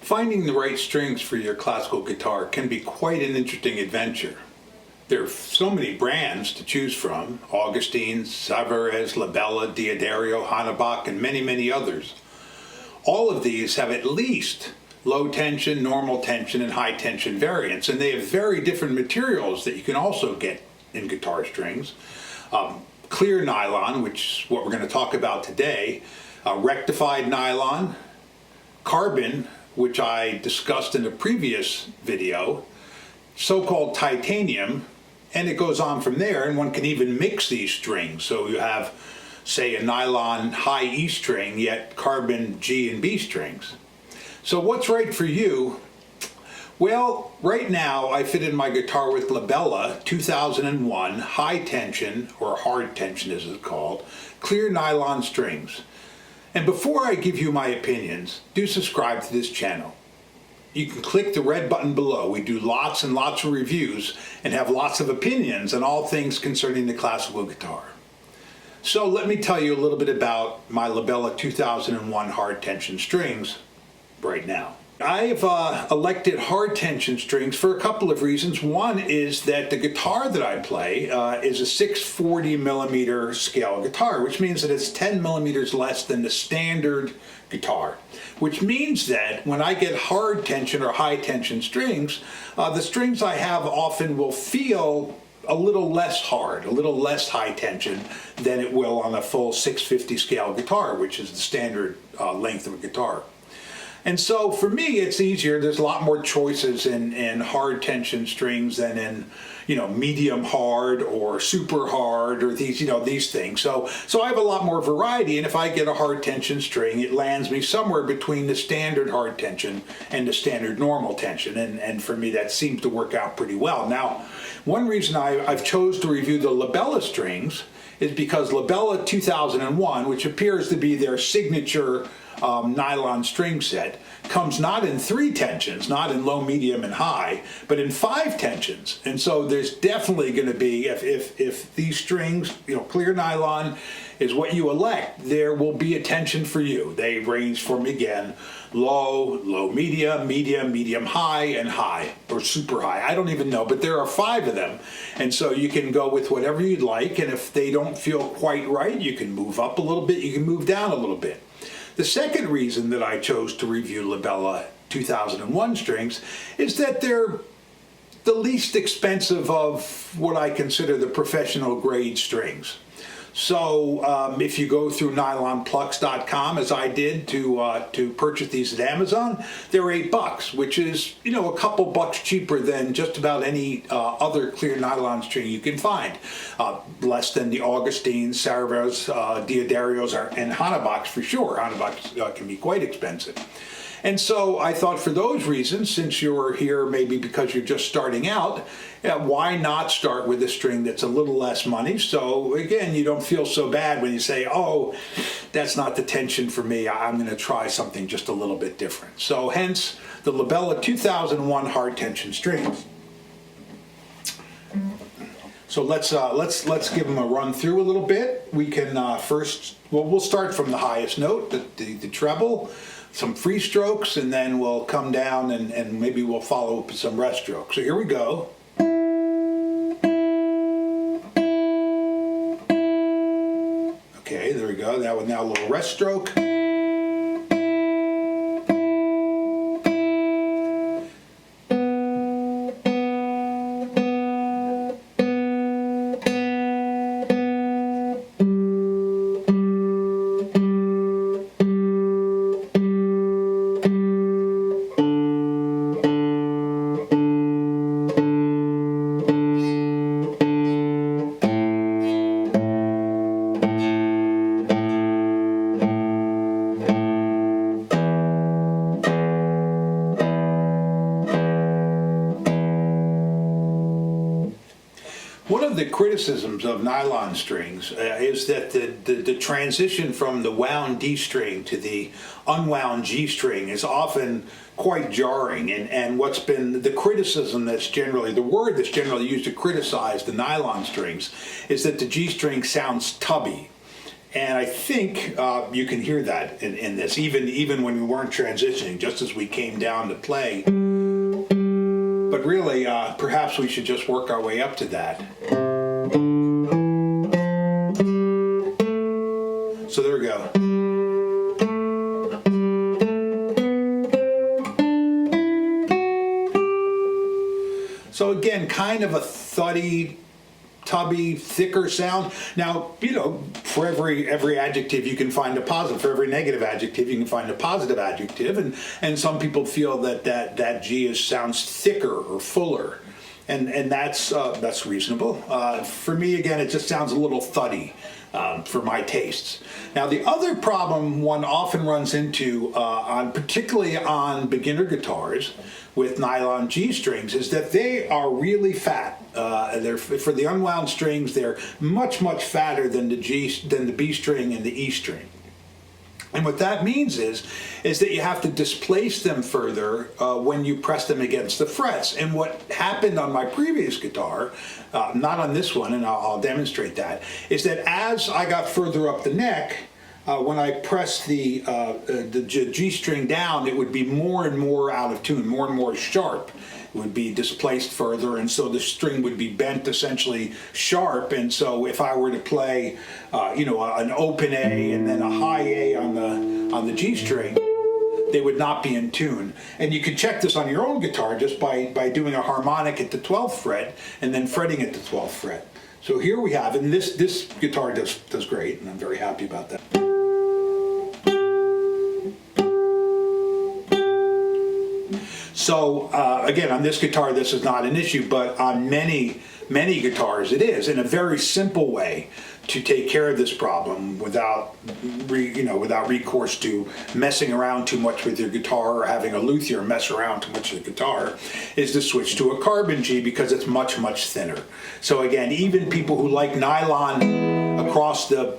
Finding the right strings for your classical guitar can be quite an interesting adventure. There are so many brands to choose from: Augustine, Savarez, Labella, Diodario, Hanebach, and many others. All of these have at least low tension, normal tension, and high tension variants, and they have very different materials that you can also get in guitar strings. Clear nylon, which is what we're going to talk about today, rectified nylon, carbon, which I discussed in a previous video, so-called titanium, and it goes on from there, and one can even mix these strings. So you have, say, a nylon high E string, yet carbon G and B strings. So what's right for you? Well, right now I fit in my guitar with Labella 2001 high tension, or hard tension as it's called, clear nylon strings. And before I give you my opinions, do subscribe to this channel. You can click the red button below. We do lots and lots of reviews and have lots of opinions on all things concerning the classical guitar. So let me tell you a little bit about my Labella 2001 hard tension strings right now. I've elected hard tension strings for a couple of reasons. One is that the guitar that I play is a 640 millimeter scale guitar, which means that it's 10 millimeters less than the standard guitar, which means that when I get hard tension or high tension strings, the strings I have often will feel a little less hard, a little less high tension than it will on a full 650 scale guitar, which is the standard length of a guitar. And so for me, it's easier. There's a lot more choices in hard tension strings than in, medium hard or super hard or these things. So I have a lot more variety. And if I get a hard tension string, it lands me somewhere between the standard hard tension and the standard normal tension. And for me, that seems to work out pretty well. Now, one reason I've chose to review the Labella strings is because Labella 2001, which appears to be their signature nylon string set, comes not in 3 tensions, not in low, medium, and high, but in 5 tensions. And so there's definitely going to be, if these strings, clear nylon is what you elect, there will be a tension for you. They range from, again, low, low, medium, medium, high, and high, or super high. I don't even know, but there are 5 of them. And so you can go with whatever you'd like, and if they don't feel quite right, you can move up a little bit, you can move down a little bit. The second reason that I chose to review Labella 2001 strings is that they're the least expensive of what I consider the professional grade strings. So if you go through NylonPlucks.com, as I did to purchase these at Amazon, they're $8, which is a couple bucks cheaper than just about any other clear nylon string you can find. Less than the Augustine, Savarez, Diodarios, and Hanebachs for sure. Hanebachs can be quite expensive. And so I thought, for those reasons, since you're here maybe because you're just starting out, why not start with a string that's a little less money? So again, you don't feel so bad when you say, oh, that's not the tension for me. I'm going to try something just a little bit different. So hence the Labella 2001 hard tension strings. So let's give them a run through a little bit. We can first, we'll start from the highest note, the treble, some free strokes, and then we'll come down and maybe we'll follow up with some rest strokes. So here we go. Okay, there we go. Now a little rest stroke. One of the criticisms of nylon strings is that the transition from the wound D string to the unwound G string is often quite jarring, and what's been the criticism that's generally, the word that's generally used to criticize the nylon strings is that the G string sounds tubby. And I think you can hear that in this, even when we weren't transitioning, just as we came down to play. But really, perhaps we should just work our way up to that. So there we go. So again, kind of a thuddy, tubby, thicker sound. Now, you know, for every adjective you can find a positive. For every negative adjective you can find a positive adjective. And some people feel that G sounds thicker or fuller. And that's reasonable. For me, again, it just sounds a little thuddy for my tastes. Now, the other problem one often runs into, particularly on beginner guitars with nylon G strings, is that they are really fat. For the unwound strings, they're much fatter than the B string and the E string. And what that means is that you have to displace them further when you press them against the frets. And what happened on my previous guitar, not on this one, and I'll demonstrate that, is that as I got further up the neck, when I pressed the G string down, it would be more and more out of tune, more and more sharp. It would be displaced further, and so the string would be bent essentially sharp. And so if I were to play, an open A and then a high A on the G string, they would not be in tune. And you can check this on your own guitar just by doing a harmonic at the 12th fret and then fretting at the 12th fret. So here we have, and this guitar does great, and I'm very happy about that. So again, on this guitar, this is not an issue, but on many guitars, it is, in a very simple way to take care of this problem without recourse to messing around too much with your guitar or having a luthier mess around too much with the guitar, is to switch to a carbon G because it's much thinner. So again, even people who like nylon across the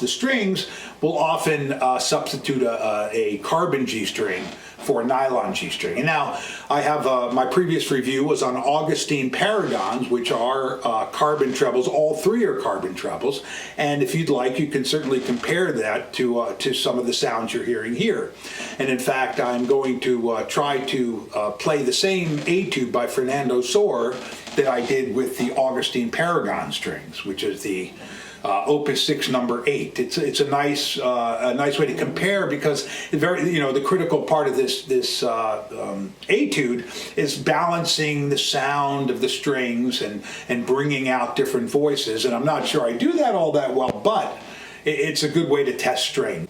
strings will often substitute a carbon G string for a nylon G string. And now I have my previous review was on Augustine Paragons, which are carbon trebles. All three are carbon trebles, and if you'd like, you can certainly compare that to some of the sounds you're hearing here. And in fact, I'm going to try to play the same etude by Fernando Sor that I did with the Augustine Paragon strings, which is the Opus 6 number 8. It's a nice way to compare, because the critical part of this etude is balancing the sound of the strings and bringing out different voices. And I'm not sure I do that all that well, but it's a good way to test strain.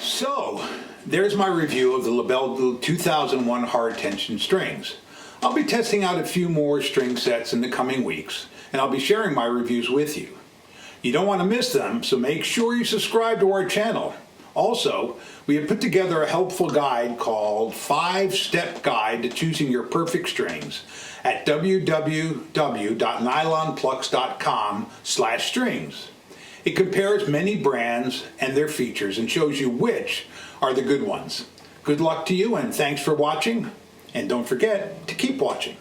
So, there's my review of the Labella 2001 hard tension strings. I'll be testing out a few more string sets in the coming weeks, and I'll be sharing my reviews with you. You don't want to miss them, so make sure you subscribe to our channel. Also, we have put together a helpful guide called 5-Step Guide to Choosing Your Perfect Strings at www.nylonplucks.com/strings. It compares many brands and their features and shows you which are the good ones. Good luck to you, and thanks for watching. And don't forget to keep watching.